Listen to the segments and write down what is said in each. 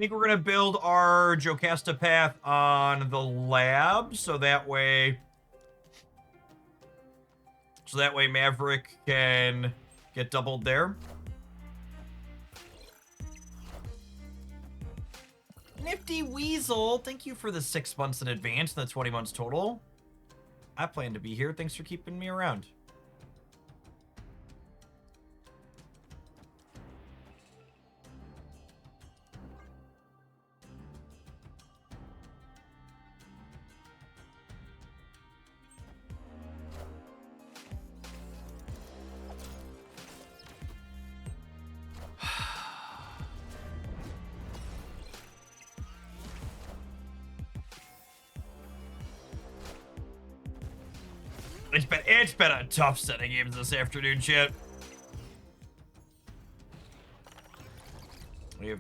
think we're gonna build our Jocasta path on the lab, so that way Maverick can get doubled there. Nifty Weasel, thank you for the 6 months in advance and the 20 months total. I plan to be here. Thanks for keeping me around. It's been a tough set of games this afternoon, chat. We have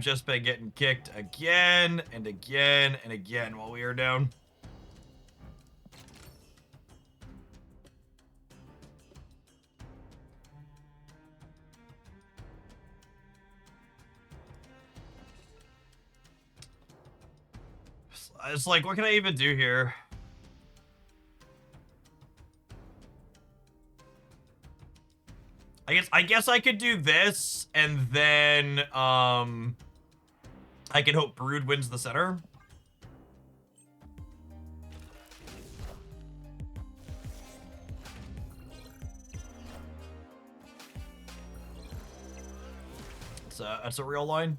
just been getting kicked again and again and again while we are down. It's like, what can I even do here? I guess I could do this, and then, I can hope Brood wins the center. That's a real line.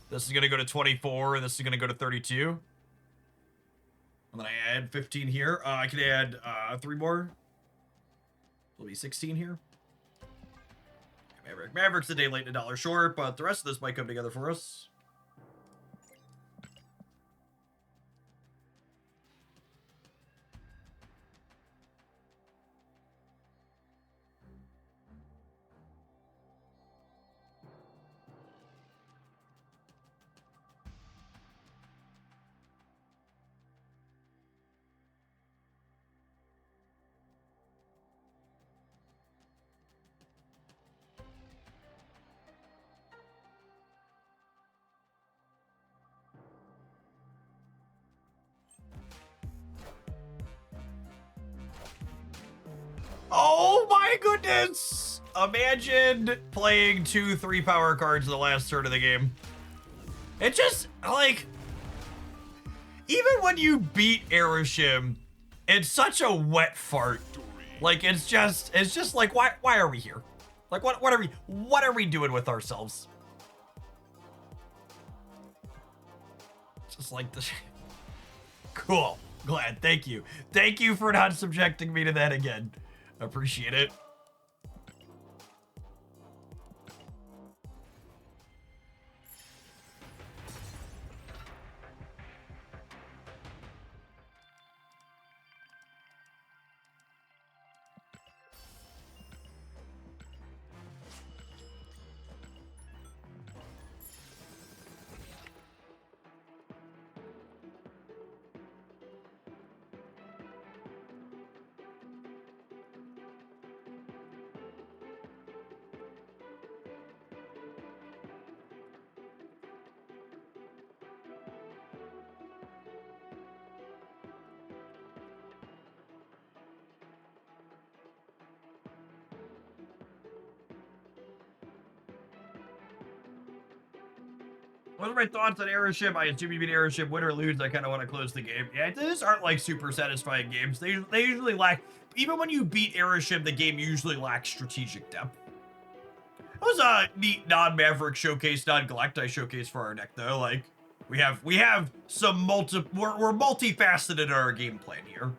This is gonna go to 24, and this is gonna go to 32. And then I add 15 here. I can add 3 more. It'll be 16 here. Maverick's a day late and $1 short, but the rest of this might come together for us. Oh my goodness! Imagine playing 2 3-power cards in the last third of the game. It just, like, even when you beat Aeroshim, it's such a wet fart. Like, it's just like, why are we here? Like, what are we doing with ourselves? Just like this. Cool. Glad. Thank you. Thank you for not subjecting me to that again. Appreciate it. What are my thoughts on Aeroship? I assume you mean Aeroship, win or lose. I kind of want to close the game. Yeah, these aren't like super satisfying games. They usually lack, even when you beat Aeroship, the game usually lacks strategic depth. It was a neat non-Maverick showcase, non-Galacti showcase for our deck though. Like, we have some we're multifaceted in our game plan here.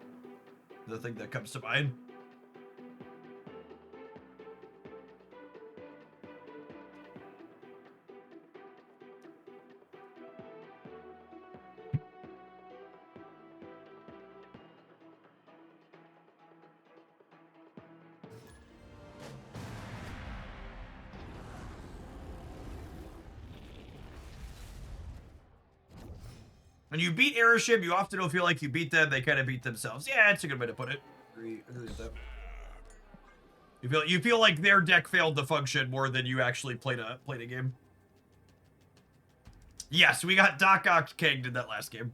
The thing that comes to mind. When you beat Aeroship, you often don't feel like you beat them. They kind of beat themselves. Yeah, it's a good way to put it. Agree with that. You feel like their deck failed to function more than you actually played a game. Yes, we got Doc Ock Kanged in that last game.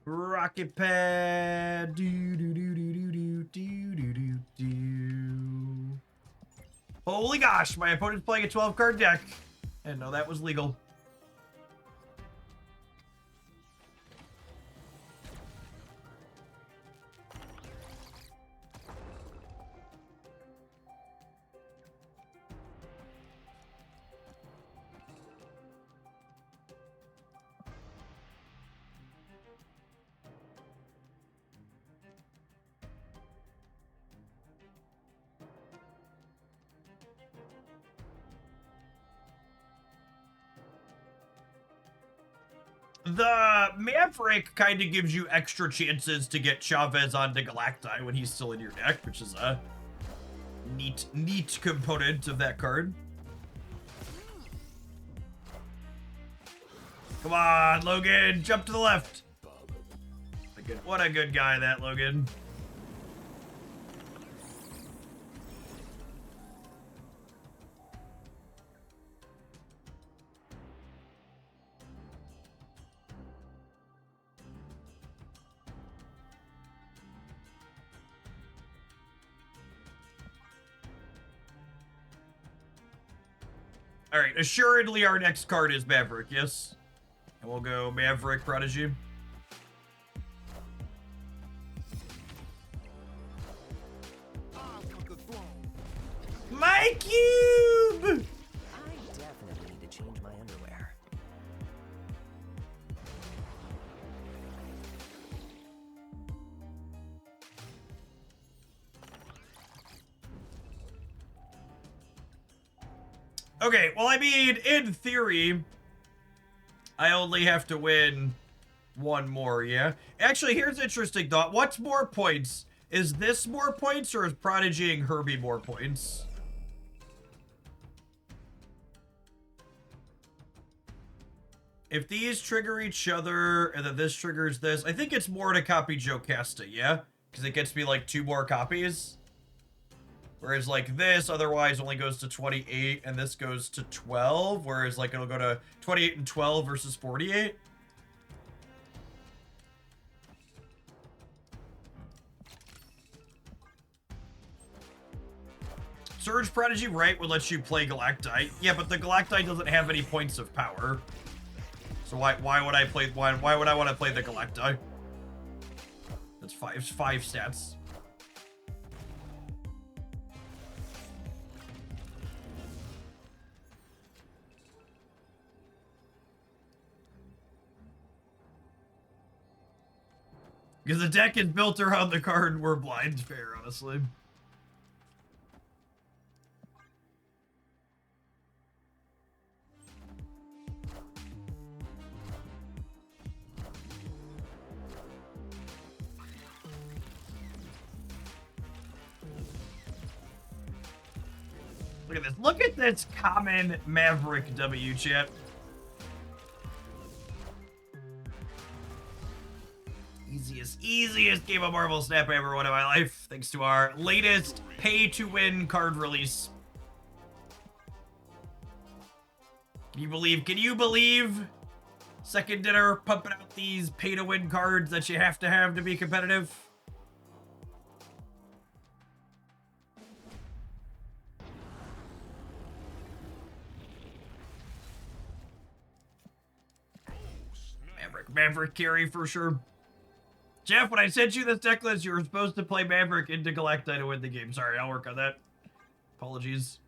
Rocket pad. Do do do do do do do do do do. Holy gosh, my opponent's playing a 12-card deck. I didn't know that was legal. The Maverick kind of gives you extra chances to get Chavez onto Galacti when he's still in your deck, which is a neat component of that card. Come on, Logan, jump to the left. What a good guy, that Logan. All right, assuredly our next card is Maverick, yes? And we'll go Maverick Prodigy. My cube! I definitely need to change my underwear. Okay, well, I mean, in theory, I only have to win one more, yeah? Actually, here's an interesting thought. What's more points? Is this more points, or is Prodigying Herbie more points? If these trigger each other, and then this triggers this, I think it's more to copy Jocasta, yeah? Because it gets me, like, 2 more copies. Whereas, like, this otherwise only goes to 28, and this goes to 12. Whereas, like, it'll go to 28 and 12 versus 48. Surge Prodigy, right, would let you play Galactai. Yeah, but the Galactai doesn't have any points of power. So why would I play, why would I want to play the Galactai? That's 5 stats. Because the deck is built around the card we're blind fair, honestly. Look at this. Look at this common Maverick W, chat. Easiest game of Marvel Snap I ever won in my life, thanks to our latest pay-to-win card release. Can you believe Second Dinner pumping out these pay-to-win cards that you have to be competitive? Maverick carry for sure. Jeff, when I sent you this deck list, you were supposed to play Maverick into Galacti to win the game. Sorry, I'll work on that. Apologies.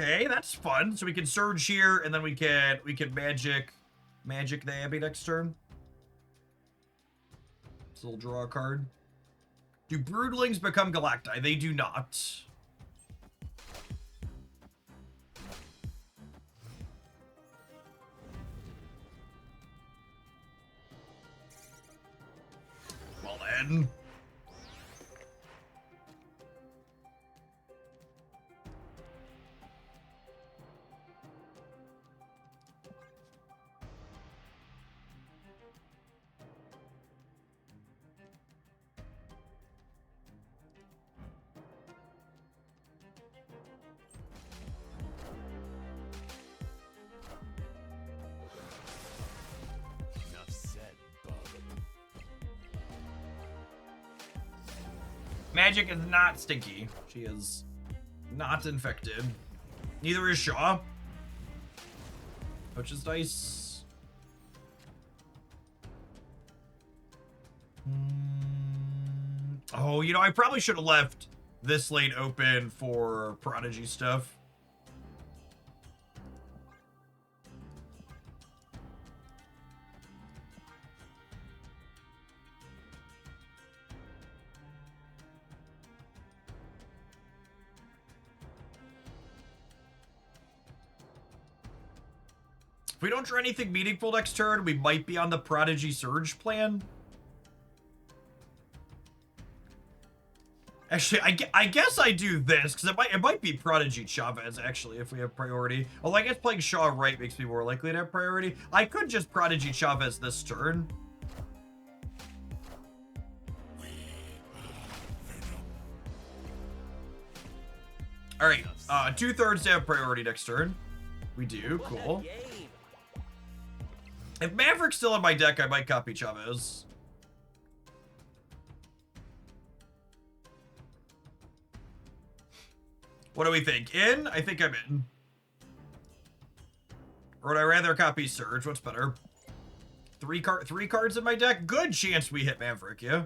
Okay, that's fun. So we can surge here, and then we can magic the Abbey next turn. So we'll draw a card. Do Broodlings become Galacti? They do not. Well then. Magic is not stinky. She is not infected. Neither is Shaw. Which is nice. Oh, you know, I probably should have left this lane open for Prodigy stuff. If we don't draw anything meaningful next turn, we might be on the Prodigy Surge plan. Actually, I guess I do this, because it might be Prodigy Chavez, actually, if we have priority. Although I guess playing Shaw right makes me more likely to have priority. I could just Prodigy Chavez this turn. Alright, 2/3 to have priority next turn. We do, cool. If Maverick's still in my deck, I might copy Chavez. What do we think? In? I think I'm in. Or would I rather copy Surge? What's better? Three cards in my deck? Good chance we hit Maverick, yeah?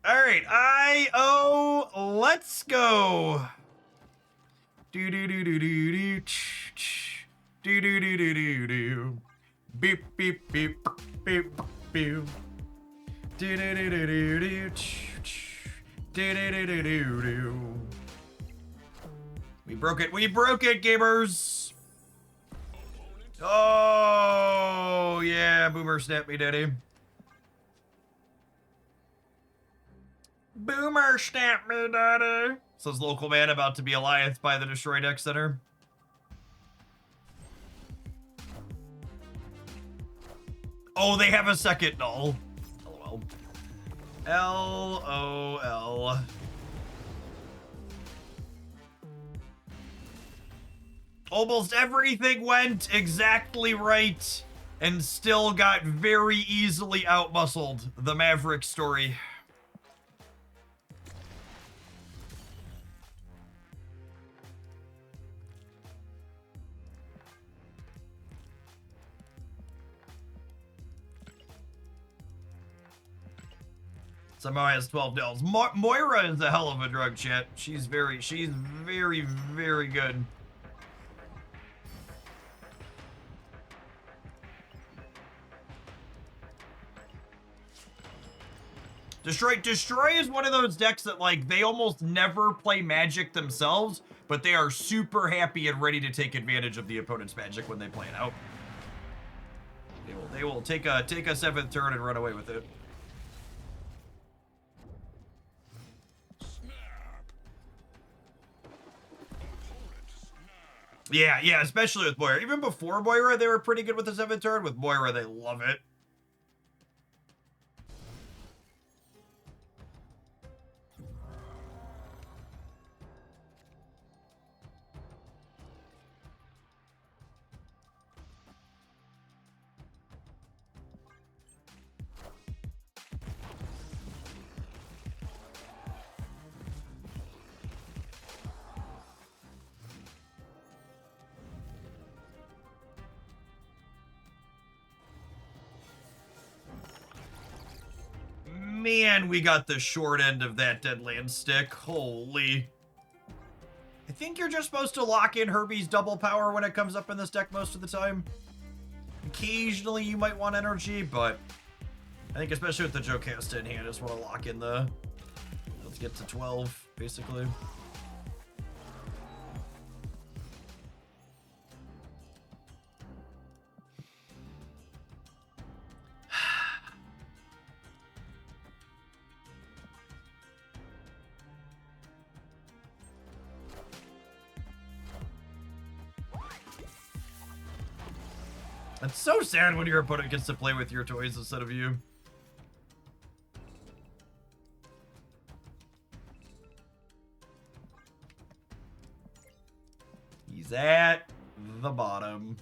Alright, let's go. Do do do do do do do do do do do do beep beep beep beep beep do do do do do do do do do do do. We broke it, gamers. Oh yeah, Boomer snap me, daddy. Boomer snap me, daddy. Says local man about to be Alliance by the Destroy Deck Center. Oh, they have a second null. LOL. LOL. Almost everything went exactly right and still got very easily outmuscled. The Maverick story. Somehow has 12 nils. Moira is a hell of a drug, chat. She's very, very good. Destroy is one of those decks that, like, they almost never play Magic themselves, but they are super happy and ready to take advantage of the opponent's Magic when they play it out. They will take a 7th turn and run away with it. Yeah, especially with Moira. Even before Moira, they were pretty good with the 7th turn. With Moira, they love it. Man, we got the short end of that Deadland stick. Holy. I think you're just supposed to lock in Herbie's double power when it comes up in this deck most of the time. Occasionally you might want energy, but I think especially with the Jocasta in hand, I just want to lock in the... Let's get to 12, basically. It's so sad when your opponent gets to play with your toys instead of you. He's at the bottom.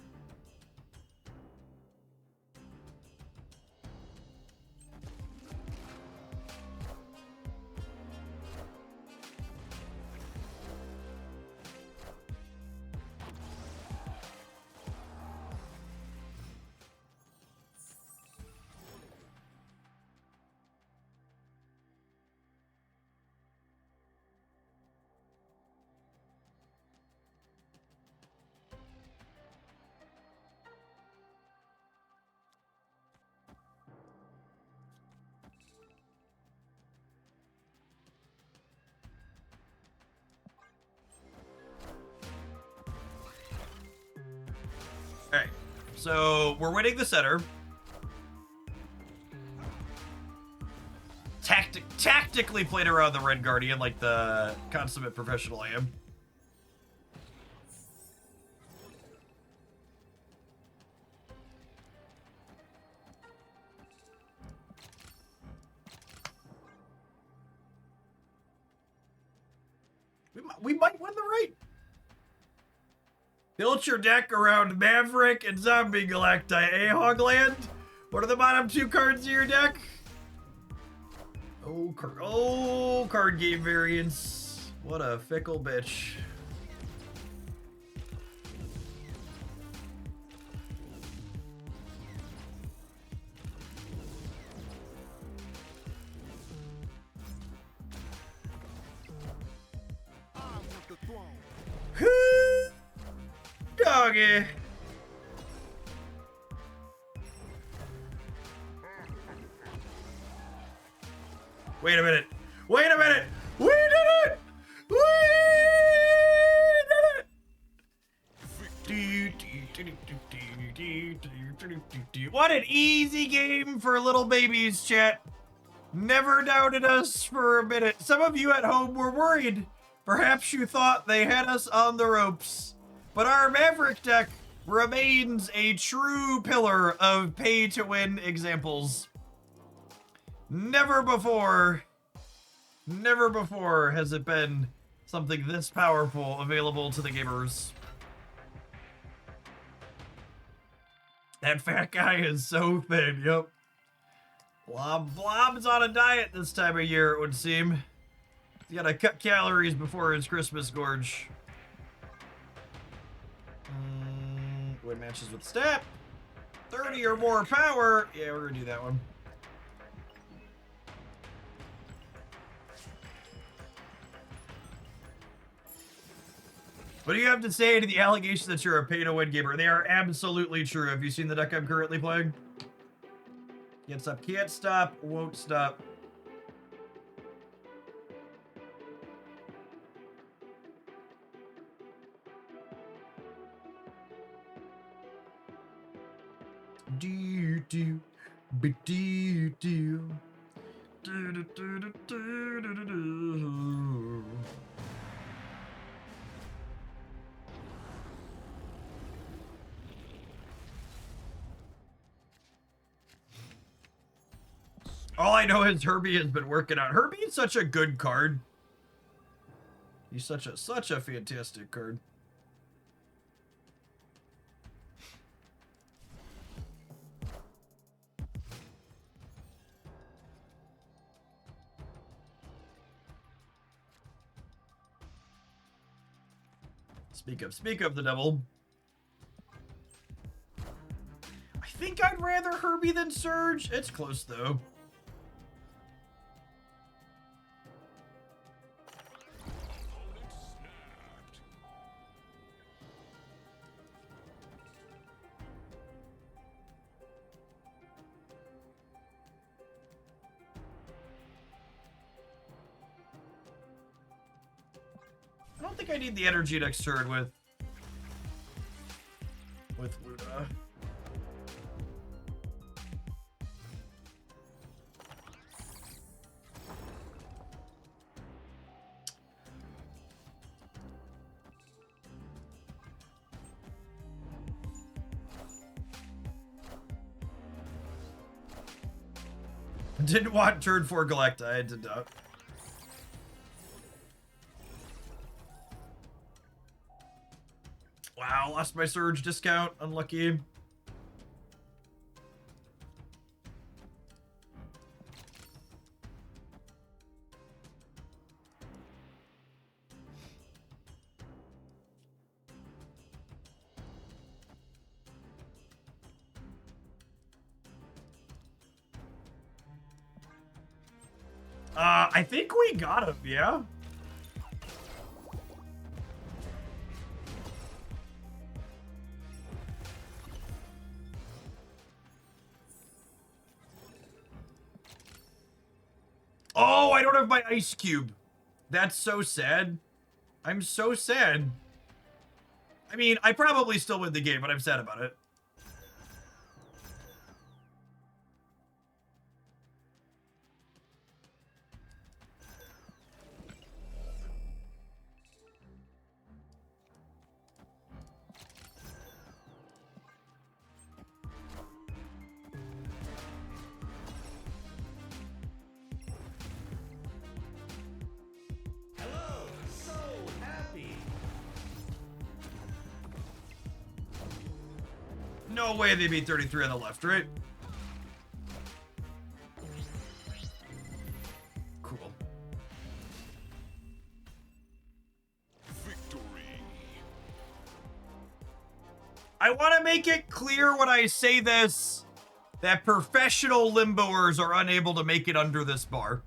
Alright, so we're winning the center. Tactically played around the Red Guardian like the consummate professional I am. We might win the raid. Built your deck around Maverick and Zombie Galacti, eh, Hogland? What are the bottom two cards of your deck? Oh, card game variance. What a fickle bitch. Doggy. Wait a minute. Wait a minute. We did it. We did it. What an easy game for little babies, chat. Never doubted us for a minute. Some of you at home were worried. Perhaps you thought they had us on the ropes. But our Maverick deck remains a true pillar of pay-to-win examples. Never before has it been something this powerful available to the gamers. That fat guy is so thin, yep. Blob's on a diet this time of year, it would seem. He's gotta cut calories before his Christmas gorge. Win matches with stat. 30 or more power. Yeah, we're gonna do that one. What do you have to say to the allegation that you're a pay-to-win gamer? They are absolutely true. Have you seen the deck I'm currently playing? Can't stop, won't stop. Do be do. All I know is Herbie has been working on. Herbie is such a good card. He's such a fantastic card. Speak of the devil. I think I'd rather Herbie than Surge. It's close though. don't think I need the energy next turn with Luna. Didn't want turn 4 Galacta, I did not. Wow, lost my surge discount. Unlucky. I think we got him, yeah? Oh, I don't have my ice cube. That's so sad. I'm so sad. I mean, I probably still win the game, but I'm sad about it. No way they beat 33 on the left, right? Cool. Victory. I want to make it clear when I say this that professional limboers are unable to make it under this bar.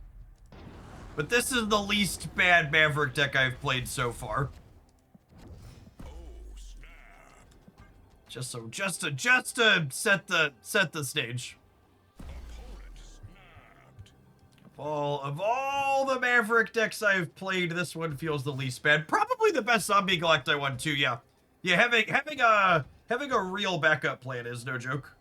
But this is the least bad Maverick deck I've played so far. Just to set the stage. Of all the Maverick decks I've played, this one feels the least bad. Probably the best zombie Galacti one too. Yeah, having a real backup plan is no joke.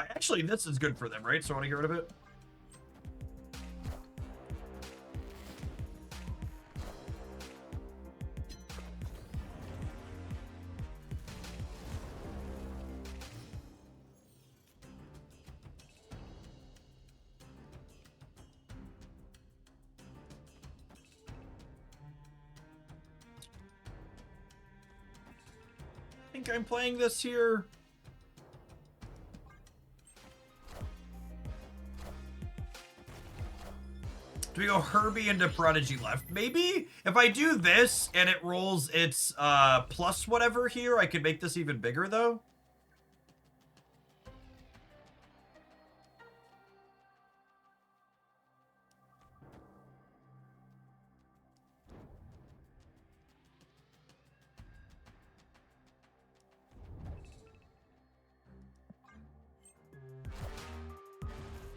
Actually, this is good for them, right? So I want to get rid of it. I think I'm playing this here. Do we go Herbie into Prodigy left? Maybe if I do this and it rolls its plus whatever here, I could make this even bigger though.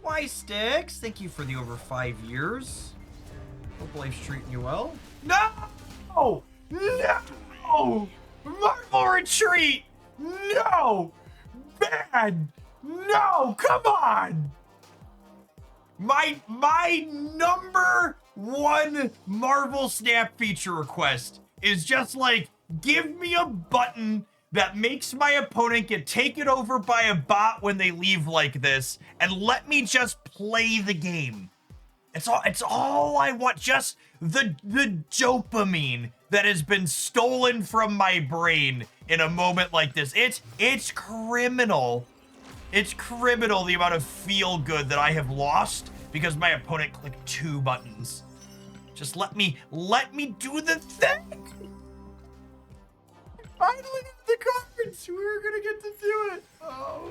Why, Sticks? Thank you for the over 5 years. Hope life's treating you well. No! No! Marvel Retreat! No! Bad! No! Come on! My number one Marvel Snap feature request is just like, give me a button that makes my opponent get taken over by a bot when they leave like this, and let me just play the game. It's all I want. Just the dopamine that has been stolen from my brain in a moment like this. It's criminal. It's criminal the amount of feel good that I have lost because my opponent clicked 2 buttons. Just let me do the thing. Finally get the cards. We're gonna get to do it. Oh.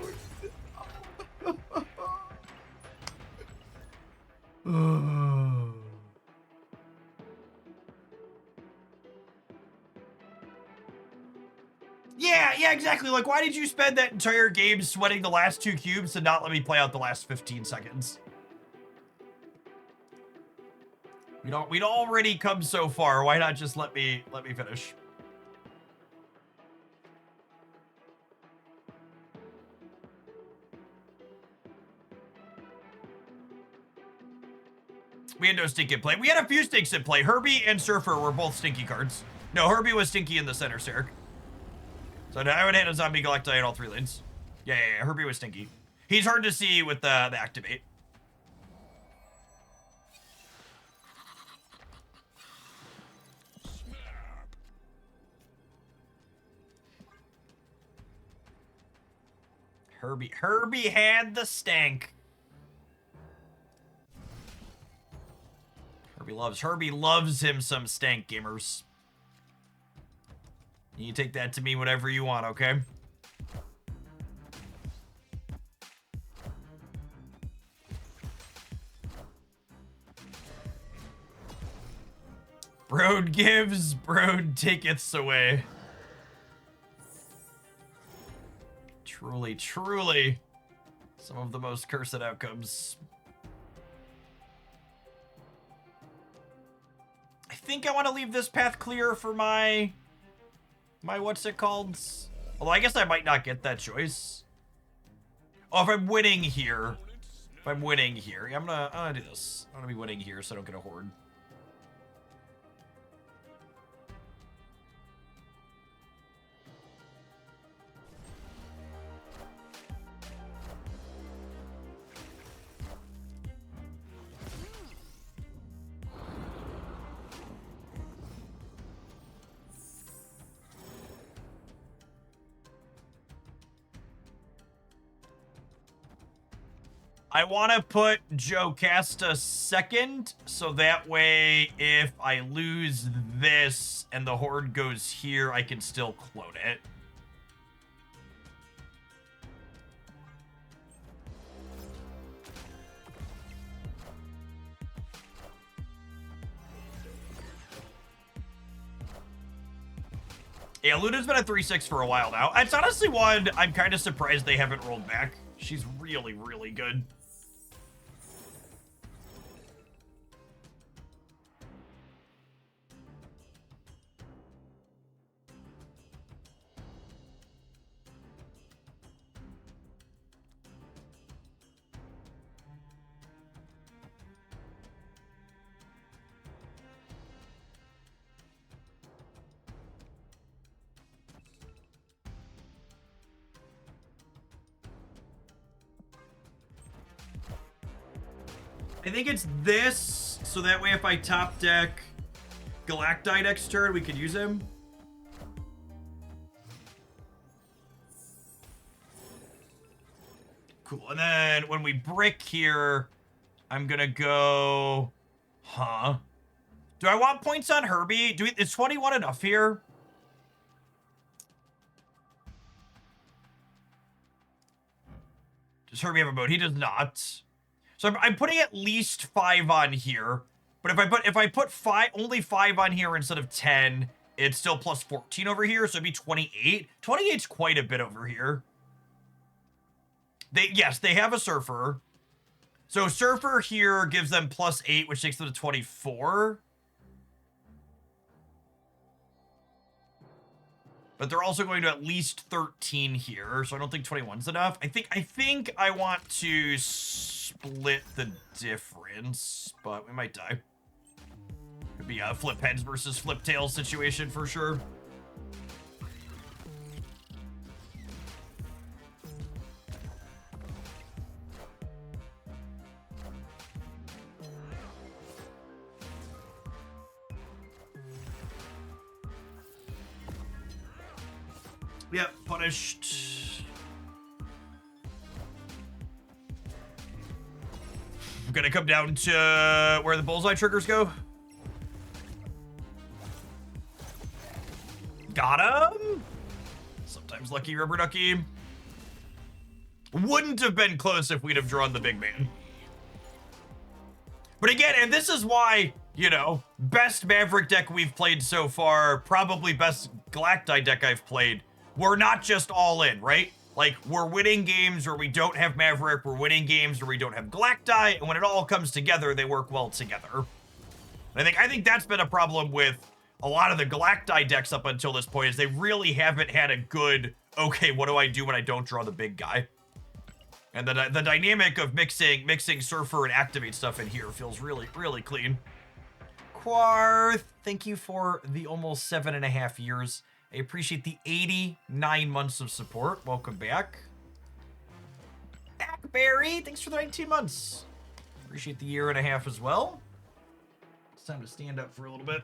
Yeah, exactly. Like, why did you spend that entire game sweating the last 2 cubes and not let me play out the last 15 seconds? We'd already come so far. Why not just let me finish? We had no stinky play. We had a few stinks in play. Herbie and Surfer were both stinky cards. No, Herbie was stinky in the center, Sarek. So I would hit a zombie Galacti in all 3 lanes. Yeah, Herbie was stinky. He's hard to see with the activate. Herbie had the stank. Herbie loves him some stank, gamers. You take that to mean whatever you want, okay? Broad gives, broad taketh away. Truly, truly, some of the most cursed outcomes. I think I want to leave this path clear for my what's it called? Although I guess I might not get that choice. Oh, if I'm winning here. Yeah, I'm gonna do this. I'm gonna be winning here so I don't get a horde. I want to put Jocasta second, so that way if I lose this and the horde goes here, I can still clone it. Yeah, Luna's been a 3-6 for a while now. It's honestly one I'm kind of surprised they haven't rolled back. She's really, really good. I think it's this, so that way if I top deck Galacti next turn, we could use him. Cool, and then when we brick here, I'm gonna go... Huh? Do I want points on Herbie? Is 21 enough here? Does Herbie have a mode? He does not. So I'm putting at least 5 on here, but if I put only 5 on here instead of 10, it's still plus 14 over here, so it'd be 28. 28's quite a bit over here. Yes, they have a Surfer. So Surfer here gives them plus 8, which takes them to 24. But they're also going to at least 13 here, so I don't think 21's enough. I think I want to split the difference, but we might die. Could be a flip heads versus flip tails situation for sure. Yep, punished. I'm gonna come down to where the bullseye triggers go. Thanks, Lucky Rubber Ducky. Wouldn't have been close if we'd have drawn the big man. But again, and this is why, you know, best Maverick deck we've played so far, probably best Galacti deck I've played. We're not just all in, right? Like, we're winning games where we don't have Maverick, we're winning games where we don't have Galacti, and when it all comes together, they work well together. And I think that's been a problem with a lot of the Galacti decks up until this point, is they really haven't had a good, okay, what do I do when I don't draw the big guy? And the dynamic of mixing Surfer and Activate stuff in here feels really, really clean. Quarth, thank you for the almost 7.5 years. I appreciate the 89 months of support. Welcome back. Ackberry, thanks for the 19 months. Appreciate the 1.5 years as well. It's time to stand up for a little bit.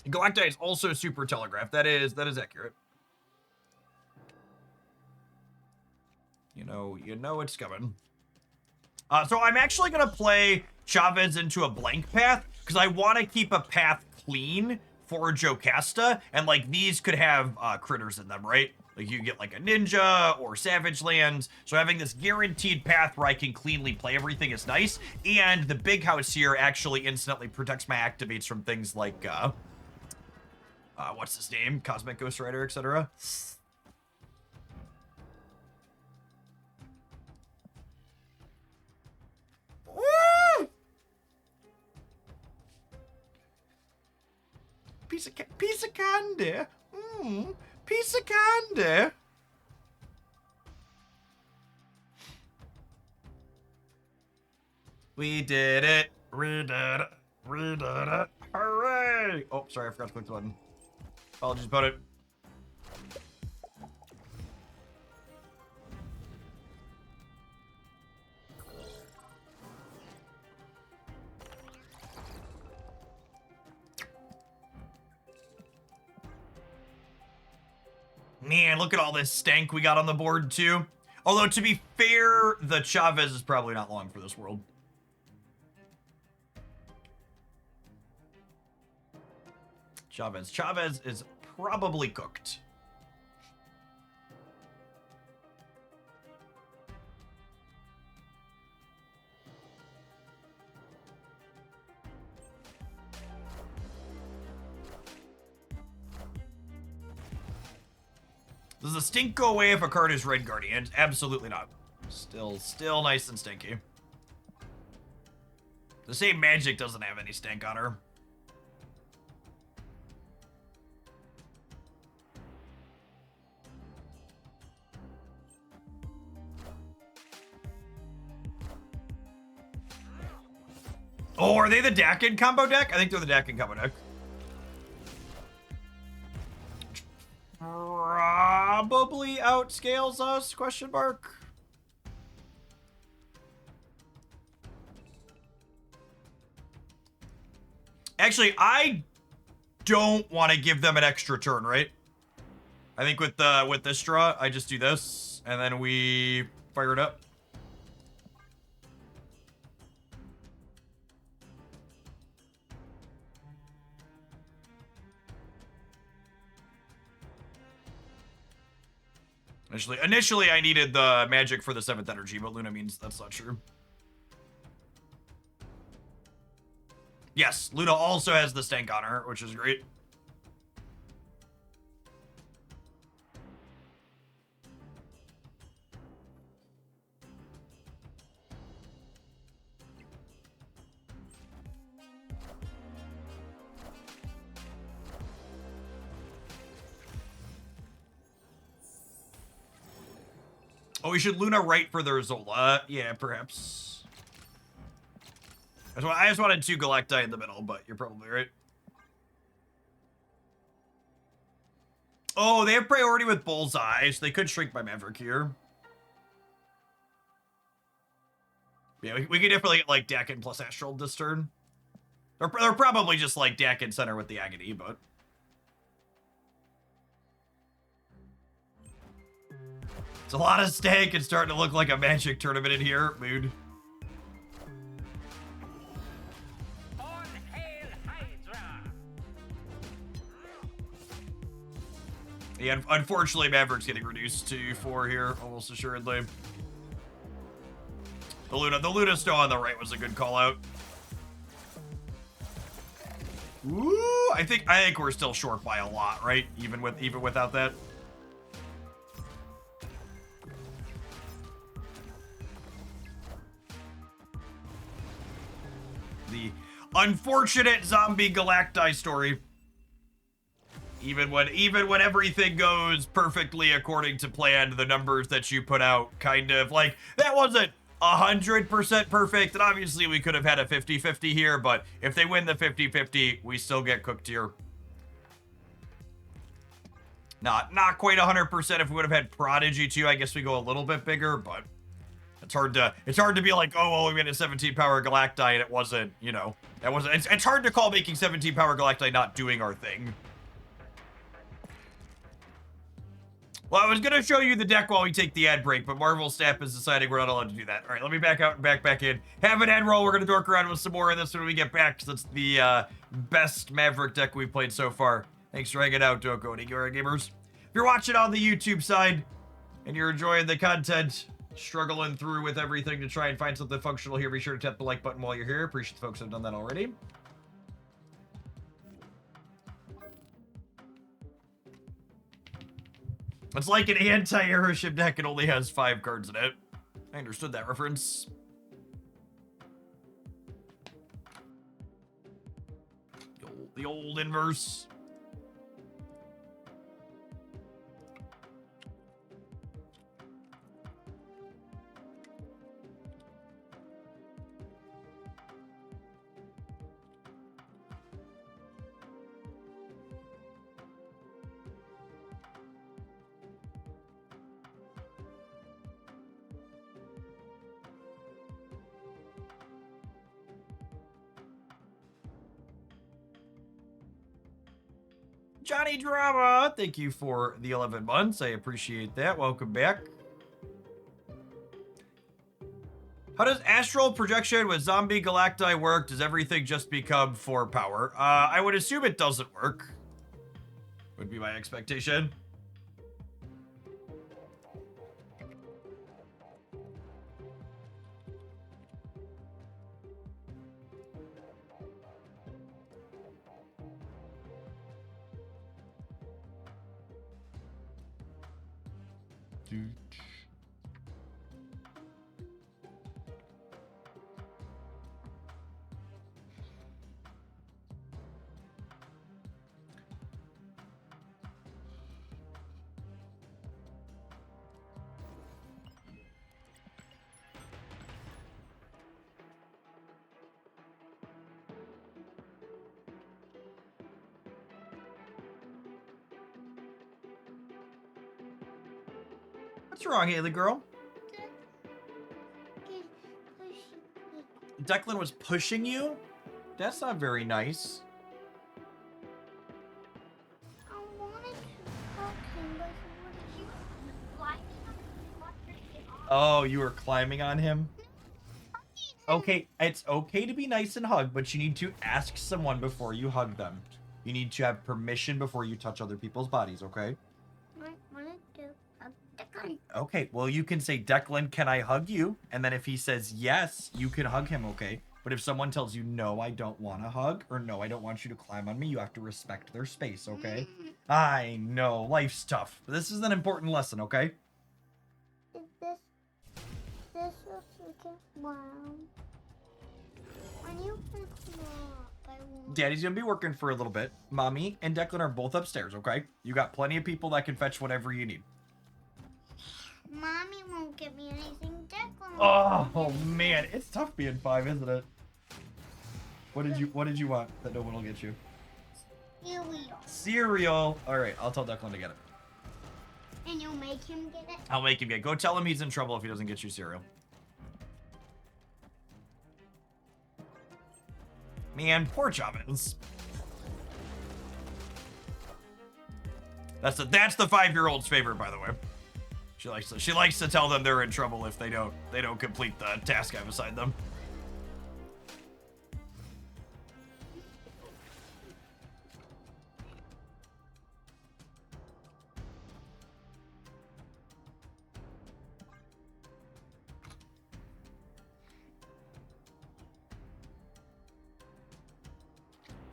Galactai is also super telegraphed. That is accurate. You know it's coming. So I'm actually gonna play Chavez into a blank path because I want to keep a path clean for Jocasta, and like these could have critters in them, right? Like you get like a ninja or savage lands. So having this guaranteed path where I can cleanly play everything is nice. And the big house here actually instantly protects my activates from things like what's his name? Cosmic Ghost Rider, etc. Piece of candy. Piece of candy. We did it. We did it. We did it. Hooray! Oh, sorry, I forgot to click the button. Apologies about it. Man, look at all this stank we got on the board, too. Although, to be fair, the Chavez is probably not long for this world. Chavez is probably cooked. Does the stink go away if a card is Red Guardian? Absolutely not. Still nice and stinky. The same Magic doesn't have any stink on her. Oh, are they the Dakin combo deck? I think they're the Dakin combo deck. Probably outscales us, question mark. Actually, I don't want to give them an extra turn, right? I think with this draw, I just do this, and then we fire it up. Initially, I needed the magic for the 7th energy, but Luna means that's not true. Yes, Luna also has the stank on her, which is great. Oh, we should Luna right for their Zola. Yeah, perhaps. I just wanted 2 Galacti in the middle, but you're probably right. Oh, they have priority with Bullseye, so they could shrink my Maverick here. Yeah, we could definitely get, like, Dakin plus Astral this turn. They're probably just, like, Dakin center with the Agony, but... It's a lot of steak. It's starting to look like a magic tournament in here. Mood. All hail Hydra! Yeah, unfortunately, Maverick's getting reduced to 4 here, almost assuredly. The Luna Snow on the right was a good call out. Ooh, I think we're still short by a lot, right? Even without that. The unfortunate zombie Galacti story. Even when everything goes perfectly according to plan, the numbers that you put out kind of like that wasn't 100% perfect, and obviously we could have had a 50-50 here, but if they win the 50-50, we still get cooked here. Not quite 100%. If we would have had Prodigy too, I guess we go a little bit bigger, but it's hard to be like, oh well, we made a 17 power Galacti and it wasn't, you know, that wasn't. It's hard to call making 17 power Galacti not doing our thing. Well, I was going to show you the deck while we take the ad break, but Marvel staff is deciding we're not allowed to do that. All right, let me back out and back in. Have an ad roll. We're going to dork around with some more of this when we get back, because it's the best Maverick deck we've played so far. Thanks for hanging out, Doko and Igor Gamers. If you're watching on the YouTube side and you're enjoying the content, struggling through with everything to try and find something functional here, be sure to tap the like button while you're here. Appreciate the folks that have done that already. It's like an anti-aeroship deck. It only has 5 cards in it. I understood that reference. The old inverse. Johnny Drama, thank you for the 11 months. I appreciate that. Welcome back. How does astral projection with zombie Galacti work? Does everything just become 4 power? I would assume it doesn't work. Would be my expectation. What's wrong, Haley girl? Declan was pushing you? That's not very nice. I wanted to hug him, but he was climbing on. Oh, you were climbing on him? Okay, it's okay to be nice and hug, but you need to ask someone before you hug them. You need to have permission before you touch other people's bodies, okay? I wanted to hug Declan. Okay, well, you can say, Declan, can I hug you? And then if he says yes, you can hug him, okay? But if someone tells you, no, I don't want to hug, or no, I don't want you to climb on me, you have to respect their space, okay? I know, life's tough. But this is an important lesson, okay? Is this was freaking wow. When you can come up, I want. Daddy's gonna be working for a little bit. Mommy and Declan are both upstairs, okay? You got plenty of people that can fetch whatever you need. Mommy won't give me anything. Declan. Oh man, it's tough being 5, isn't it? What did you want that no one will get you? Cereal. Cereal. All right, I'll tell Declan to get it. And you'll make him get it. I'll make him get it. Go tell him he's in trouble if he doesn't get you cereal. Man, poor Chavez. That's the 5-year-old's favorite, by the way. She likes to tell them they're in trouble if they don't complete the task I've assigned them.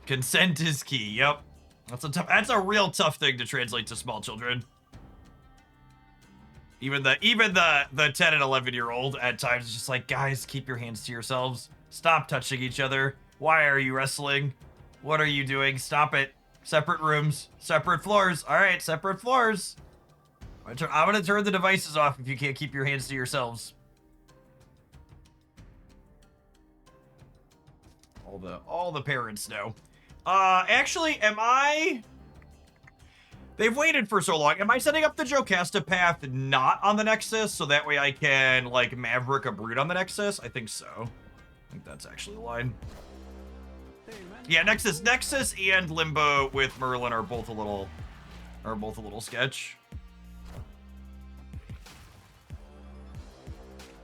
Consent is key. Yep. That's a real tough thing to translate to small children. Even the 10 and 11-year-old at times is just like, guys, keep your hands to yourselves. Stop touching each other. Why are you wrestling? What are you doing? Stop it. Separate rooms, separate floors. All right, separate floors. I'm gonna turn the devices off if you can't keep your hands to yourselves. All the parents know. Actually, am I? They've waited for so long. Am I setting up the Jocasta path not on the Nexus so that way I can, like, Maverick a Brood on the Nexus? I think so. I think that's actually the line. Yeah, Nexus and Limbo with Merlin are both a little sketch.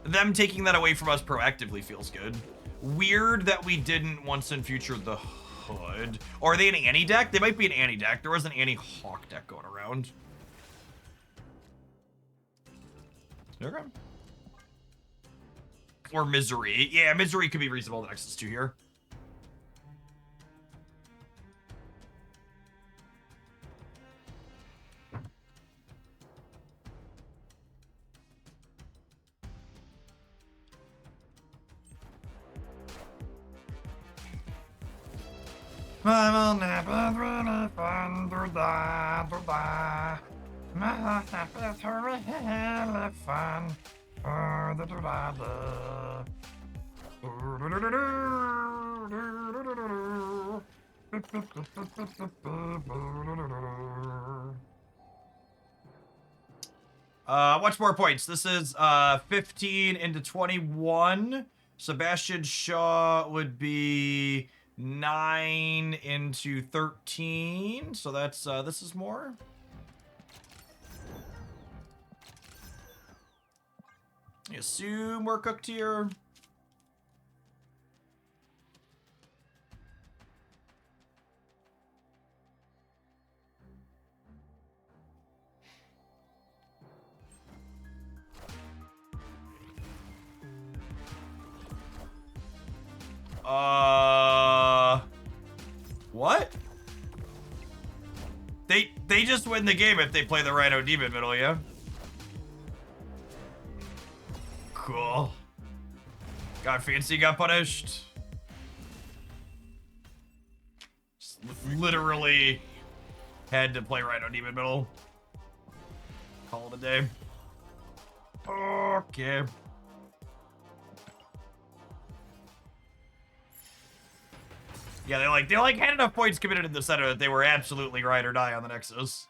Them taking that away from us proactively feels good. Weird that we didn't once and future the Hood. Or are they an Annie deck? They might be an Annie deck. There was an Annie Hawk deck going around. Okay. Or Misery. Yeah, Misery could be reasonable the Nexus 2 here. I will never really fun through that. It's really fun. What's more points? This is 15 into 21. Sebastian Shaw would be 9 into 13, so that's this is more. I assume we're cooked here. What? They just win the game if they play the Rhino Demon middle, yeah? Cool. Got fancy, got punished. Just literally had to play Rhino Demon middle. Call it a day. Okay. Yeah, they had enough points committed in the center that they were absolutely ride or die on the Nexus.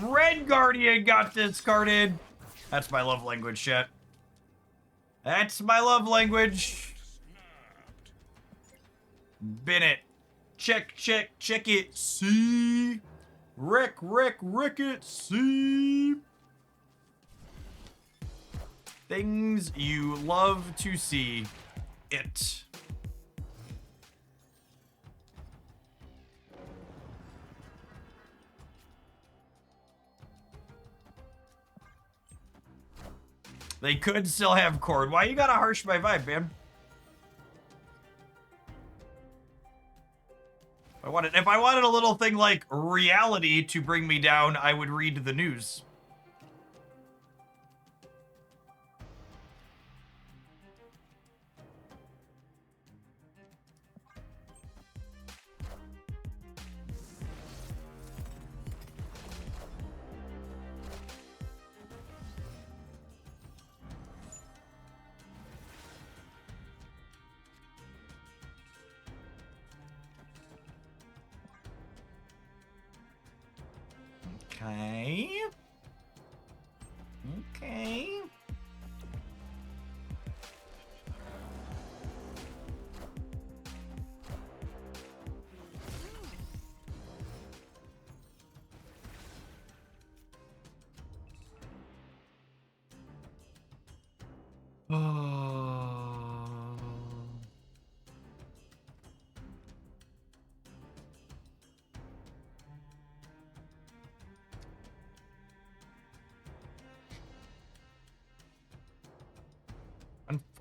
Red Guardian got discarded. That's my love language, chat. That's my love language. Bennett. Check it. See. Wreck it. See. Things you love to see. It. They could still have Cord. Why you gotta harsh my vibe, man? If I wanted a little thing like reality to bring me down, I would read the news. Okay.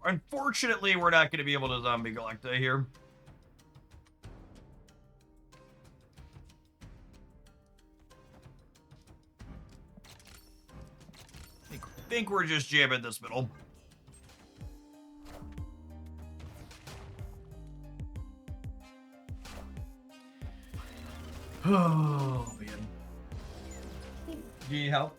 Unfortunately, we're not going to be able to zombie Galacta here. I think we're just jamming this middle. Oh, man. Do you need help?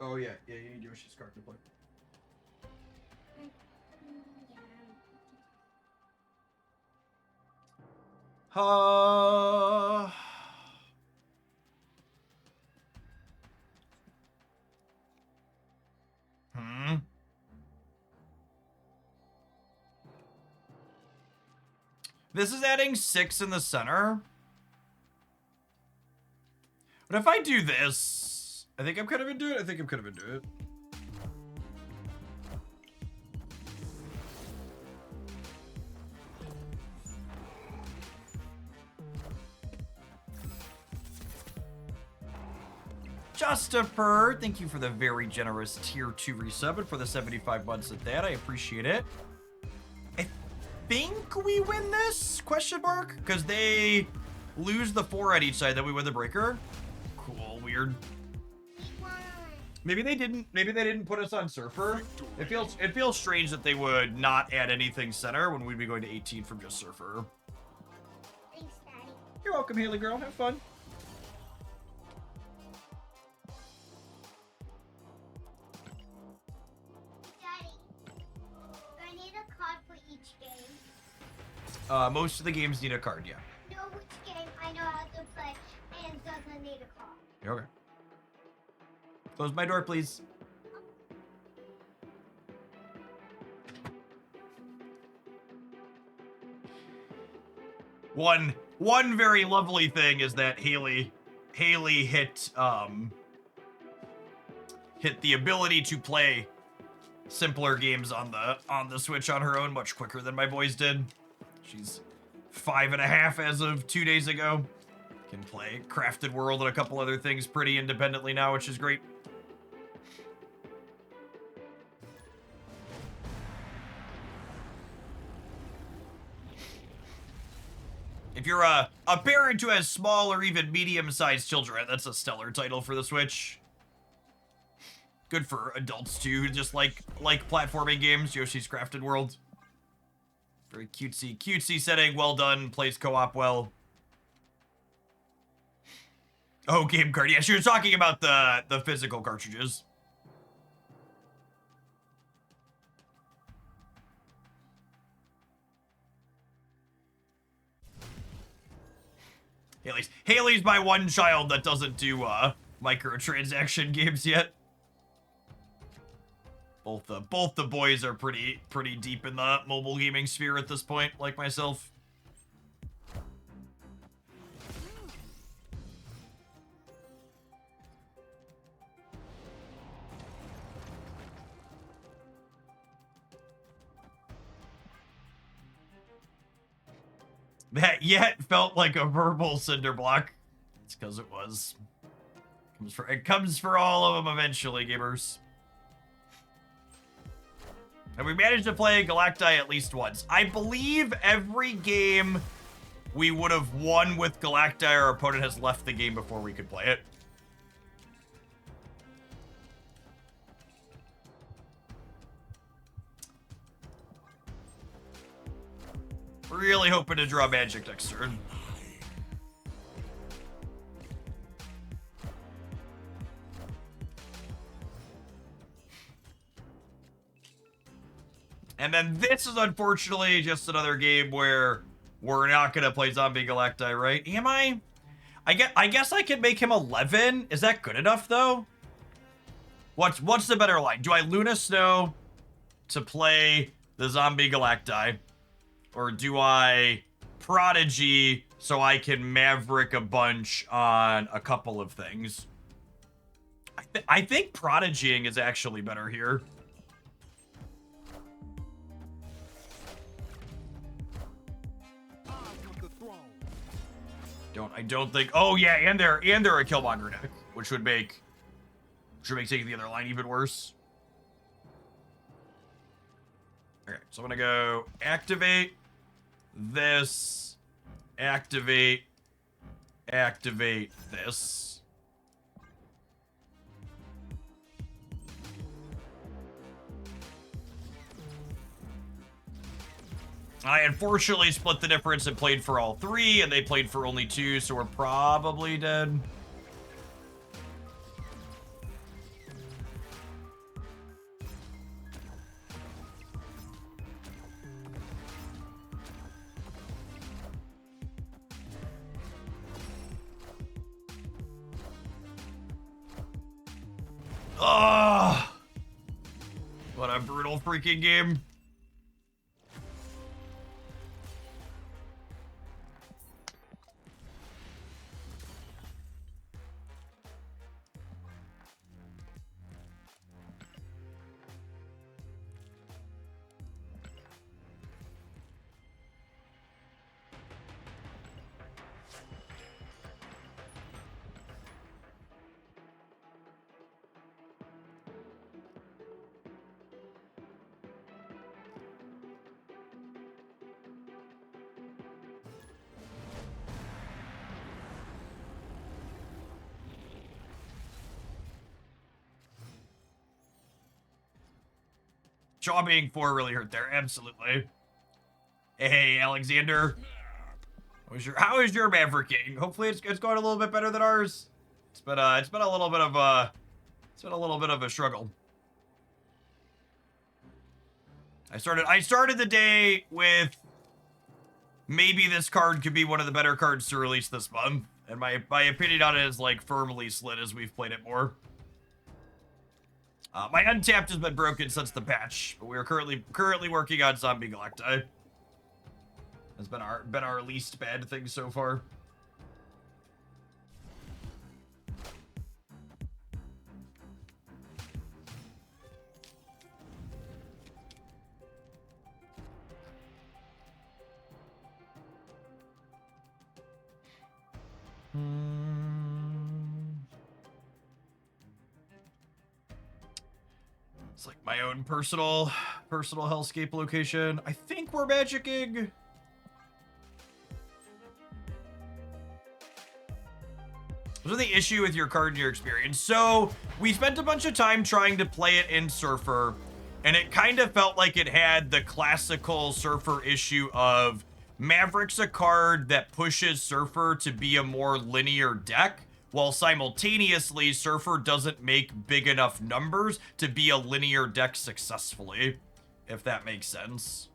Oh yeah, you need Yoshi's card to play. This is adding 6 in the center. But if I do this, I think I'm kind of into it. Justifer, thank you for the very generous tier 2 resub and for the 75 months at that. I appreciate it. I think we win this? Question mark? Because they lose the 4 at each side, then we win the breaker. Cool, weird. Maybe they didn't put us on Surfer. It feels strange that they would not add anything center when we'd be going to 18 from just Surfer. Thanks, Daddy. You're welcome, Haley girl. Have fun. Daddy, do I need a card for each game? Most of the games need a card, yeah. Know which game I know how to play and doesn't need a card. Okay. Close my door, please. One very lovely thing is that Haley hit the ability to play simpler games on the Switch on her own much quicker than my boys did. She's 5.5 as of 2 days ago. Can play Crafted World and a couple other things pretty independently now, which is great. If you're a parent who has small or even medium-sized children, that's a stellar title for the Switch. Good for adults too, who just like platforming games. Yoshi's Crafted World. Very cutesy setting, well done, plays co-op well. Oh, game card. Yes, you're talking about the physical cartridges. Haley's my one child that doesn't do microtransaction games yet. Both the boys are pretty deep in the mobile gaming sphere at this point, like myself. That yet felt like a verbal cinder block. It's because it was. It comes for all of them eventually, gamers. And we managed to play Galactai at least once. I believe every game we would have won with Galactai, our opponent has left the game before we could play it. Really hoping to draw magic next turn. And then this is unfortunately just another game where we're not gonna play Zombie Galacti, right? Am I? I guess I can make him 11. Is that good enough though? What's the better line? Do I Luna Snow to play the Zombie Galacti? Or do I Prodigy so I can Maverick a bunch on a couple of things? I think Prodigying is actually better here. I don't think. Oh yeah, and they're a Killmonger deck, which would make taking the other line even worse. Okay, so I'm gonna go activate this, activate this. I unfortunately split the difference and played for all 3, and they played for only 2, so we're probably dead. Ugh! What a brutal freaking game. Jaw being 4 really hurt there, absolutely. Hey, Alexander. How is your Mavericking? Hopefully it's going a little bit better than ours. It's been a little bit of a struggle. I started the day with maybe this card could be one of the better cards to release this month, and my opinion on it is like firmly slid as we've played it more. My untapped has been broken since the patch, but we are currently working on Zombie Galacti. Has been our least bad thing so far. It's like my own personal hellscape location. I think we're magicking. What's the issue with your card in your experience? So we spent a bunch of time trying to play it in Surfer, and it kind of felt like it had the classical Surfer issue of Maverick's a card that pushes Surfer to be a more linear deck, while simultaneously Surfer doesn't make big enough numbers to be a linear deck successfully, if that makes sense.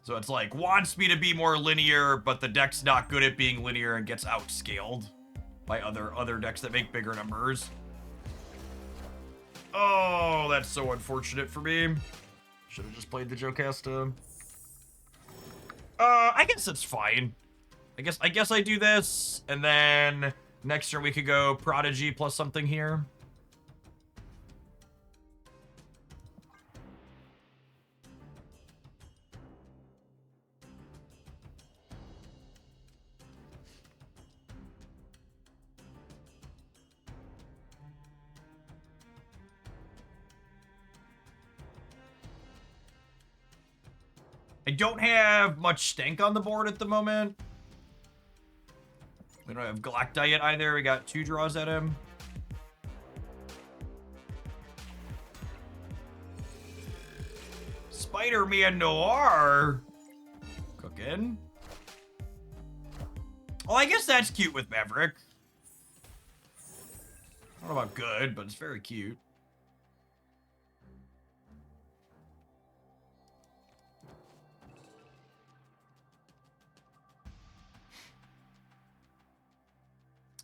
So it's like, wants me to be more linear, but the deck's not good at being linear and gets outscaled by other decks that make bigger numbers. Oh, that's so unfortunate for me. Should have just played the Jocasta. I guess it's fine. I guess I do this, and then next turn we could go Prodigy plus something here. I don't have much stank on the board at the moment. We don't have Galactai yet either. We got 2 draws at him. Spider-Man Noir. Cooking. Oh, I guess that's cute with Maverick. I don't know about good, but it's very cute.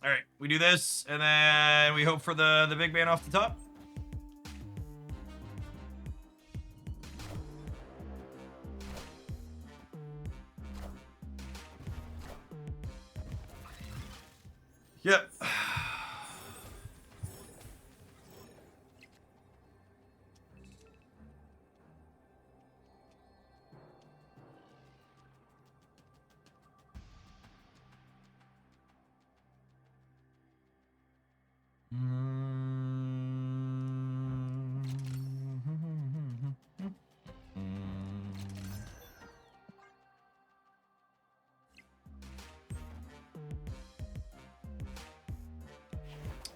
All right, we do this, and then we hope for the big man off the top. Yep.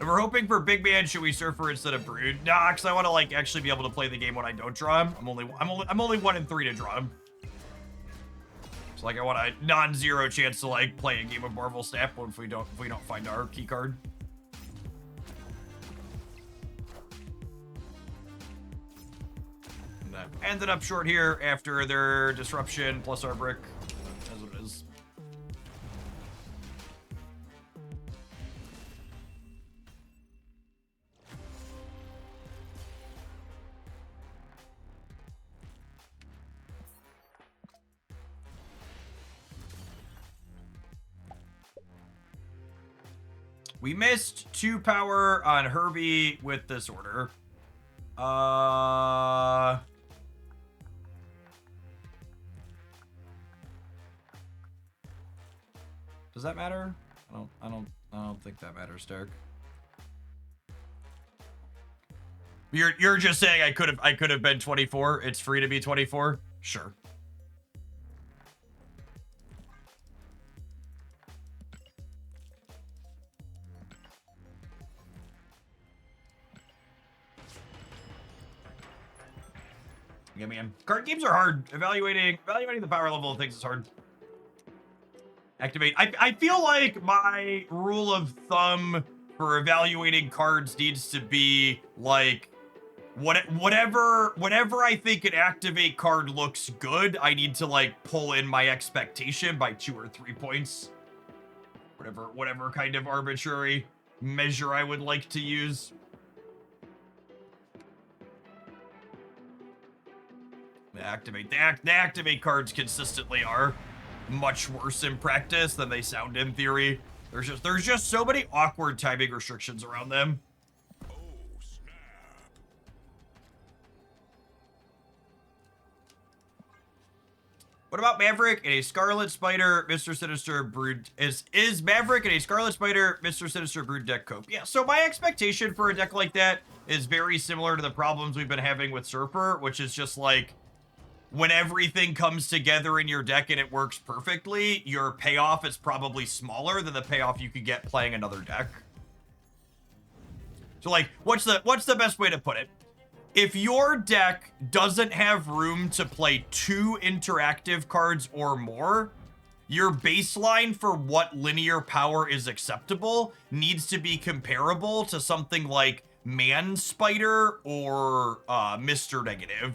If we're hoping for big man, should we surfer instead of brood? Nah, because I want to like actually be able to play the game when I don't draw him. I'm only 1 in 3 to draw him. So like I want a non-zero chance to like play a game of Marvel Snap if we don't find our key card. And that ended up short here after their disruption plus our brick. That's what it is. We missed 2 power on Herbie with this order. Does that matter? I don't think that matters, Derek. You're just saying I could have been 24. It's free to be 24? Sure. Yeah, man. Card games are hard. Evaluating the power level of things is hard. Activate. I feel like my rule of thumb for evaluating cards needs to be like whatever I think an activate card looks good, I need to like pull in my expectation by 2 or 3 points. Whatever kind of arbitrary measure I would like to use. The activate cards consistently are much worse in practice than they sound in theory. There's just so many awkward timing restrictions around them. Oh, snap. What about Maverick and a Scarlet Spider, Mr. Sinister Brood? Is Maverick and a Scarlet Spider, Mr. Sinister Brood deck cope? Yeah, so my expectation for a deck like that is very similar to the problems we've been having with Surfer, which is just like, when everything comes together in your deck and it works perfectly, your payoff is probably smaller than the payoff you could get playing another deck. So like, what's the best way to put it? If your deck doesn't have room to play 2 interactive cards or more, your baseline for what linear power is acceptable needs to be comparable to something like Man Spider or Mr. Negative.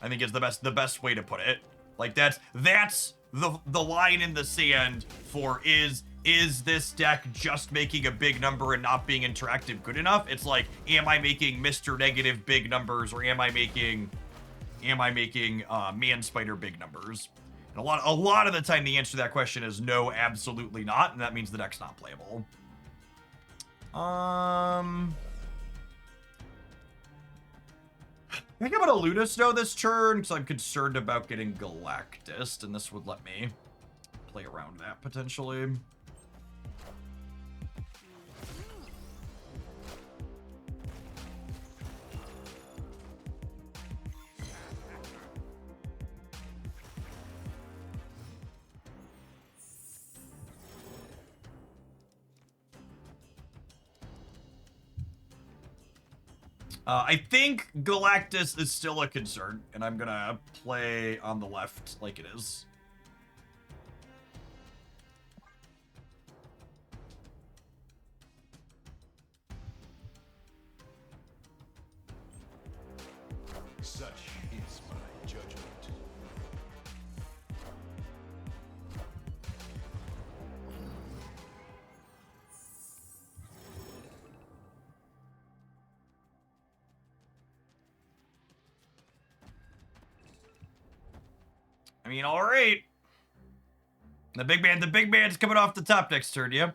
I think is the best way to put it. Like that's the line in the sand for is this deck just making a big number and not being interactive good enough? It's like, am I making Mr. Negative big numbers, or am I making Man Spider big numbers? And a lot of the time the answer to that question is no, absolutely not, and that means the deck's not playable. I think I'm gonna Luna Snow this turn because I'm concerned about getting Galactus, and this would let me play around that potentially. I think Galactus is still a concern, and I'm gonna play on the left like it is. Such is my judgment. mean, all right. The big man's coming off the top next turn, yeah?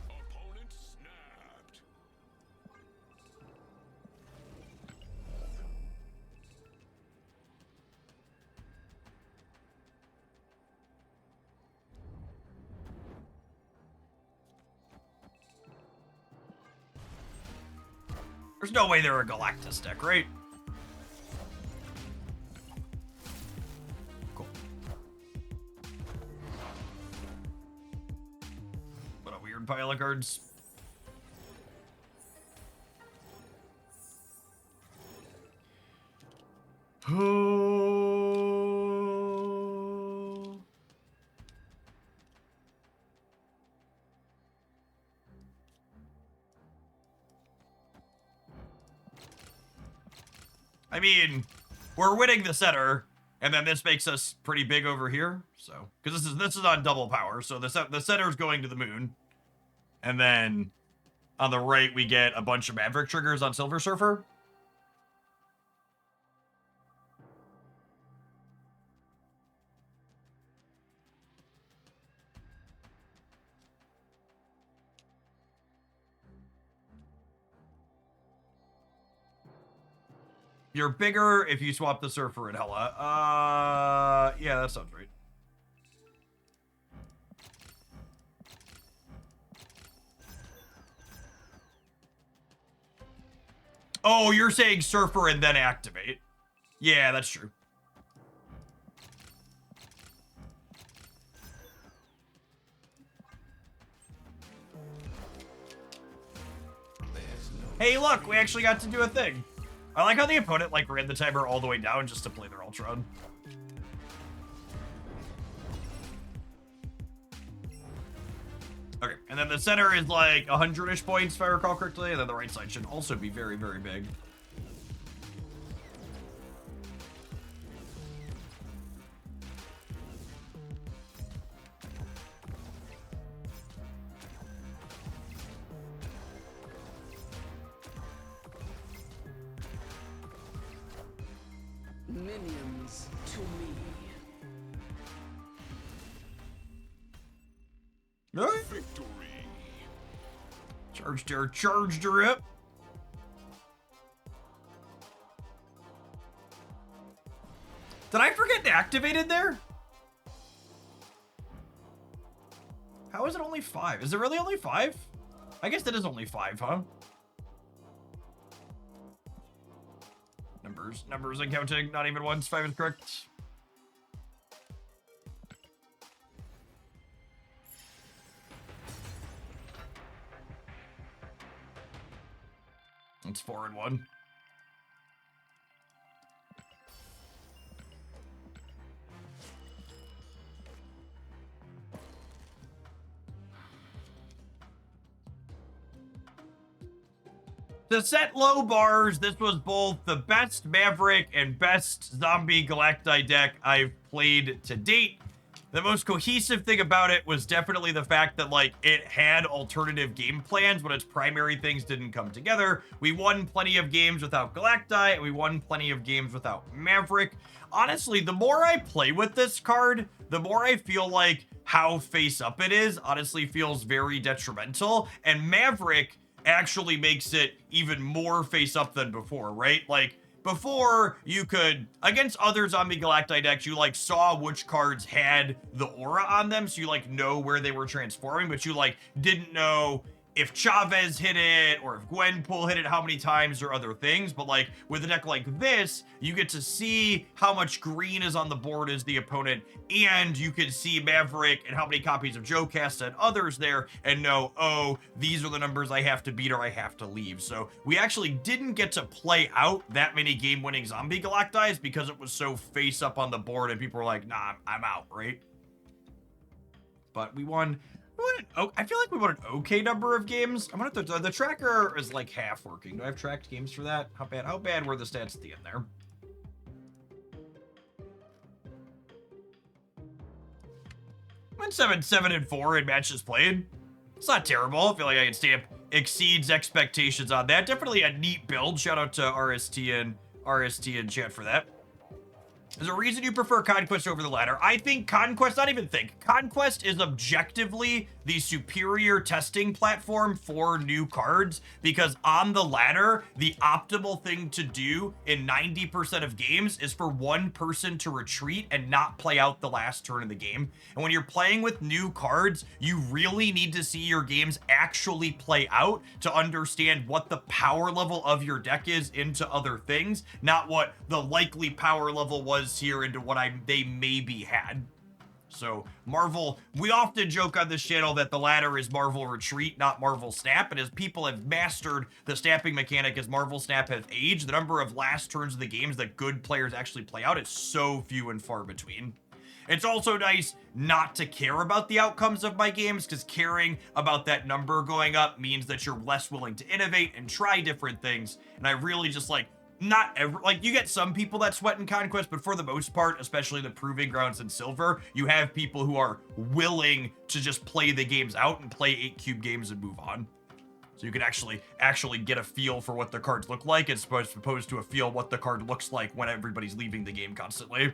Opponent snapped. There's no way they're a Galactus deck, right? Cool. What a weird pile of cards. I mean, we're winning the center, and then this makes us pretty big over here. So, because this is on double power, so the center is going to the moon, and then on the right we get a bunch of Maverick triggers on Silver Surfer. You're bigger if you swap the Surfer and Hela. Yeah, that sounds right. Oh, you're saying Surfer and then activate. Yeah, that's true. Hey, look, we actually got to do a thing. I like how the opponent, like, ran the timer all the way down just to play their Ultron. Okay, and then the center is, like, 100-ish points, if I recall correctly, and then the right side should also be very, very big. Minions to me. Alright. Victory. Charged her up. Did I forget to activate it there? How is it only 5? Is it really only 5? I guess it is only 5, huh? Numbers and counting, not even once, 5 is correct. It's 4 and 1. To set low bars, this was both the best Maverick and best zombie Galacti deck I've played to date. The most cohesive thing about it was definitely the fact that, like, it had alternative game plans, but its primary things didn't come together. We won plenty of games without Galacti, and we won plenty of games without Maverick. Honestly, the more I play with this card, the more I feel like how face-up it is honestly feels very detrimental, and Maverick actually makes it even more face-up than before, right? Like, before, you could, against other zombie Galacti decks, you, like, saw which cards had the aura on them, so you, like, know where they were transforming, but you, like, didn't know if Chavez hit it or if Gwenpool hit it how many times or other things. But like with a deck like this, you get to see how much green is on the board as the opponent, and you can see Maverick and how many copies of Joe Cast and others there and know, oh, these are the numbers I have to beat or I have to leave. So we actually didn't get to play out that many game-winning zombie Galactais because it was so face up on the board and people were like, nah, I'm out, right? But we won. I feel like we won an okay number of games. I'm gonna have to, the tracker is like half working. Do I have tracked games for that? How bad were the stats at the end there? Went 7-4 in matches played. It's not terrible. I feel like I can stamp exceeds expectations on that. Definitely a neat build. Shout out to RST and chat for that. There's a reason you prefer Conquest over the ladder. I think Conquest, not even think, Conquest is objectively the superior testing platform for new cards, because on the ladder, the optimal thing to do in 90% of games is for one person to retreat and not play out the last turn of the game. And when you're playing with new cards, you really need to see your games actually play out to understand what the power level of your deck is into other things, not what the likely power level was here into what they maybe had. So Marvel, we often joke on this channel that the ladder is Marvel Retreat, not Marvel Snap, and as people have mastered the snapping mechanic as Marvel Snap has aged, the number of last turns of the games that good players actually play out is so few and far between. It's also nice not to care about the outcomes of my games, because caring about that number going up means that you're less willing to innovate and try different things, and I really just like, not ever, like, you get some people that sweat in Conquest, but for the most part, especially the Proving Grounds and Silver, you have people who are willing to just play the games out and play 8 cube games and move on. So you can actually get a feel for what the cards look like as opposed to a feel what the card looks like when everybody's leaving the game constantly.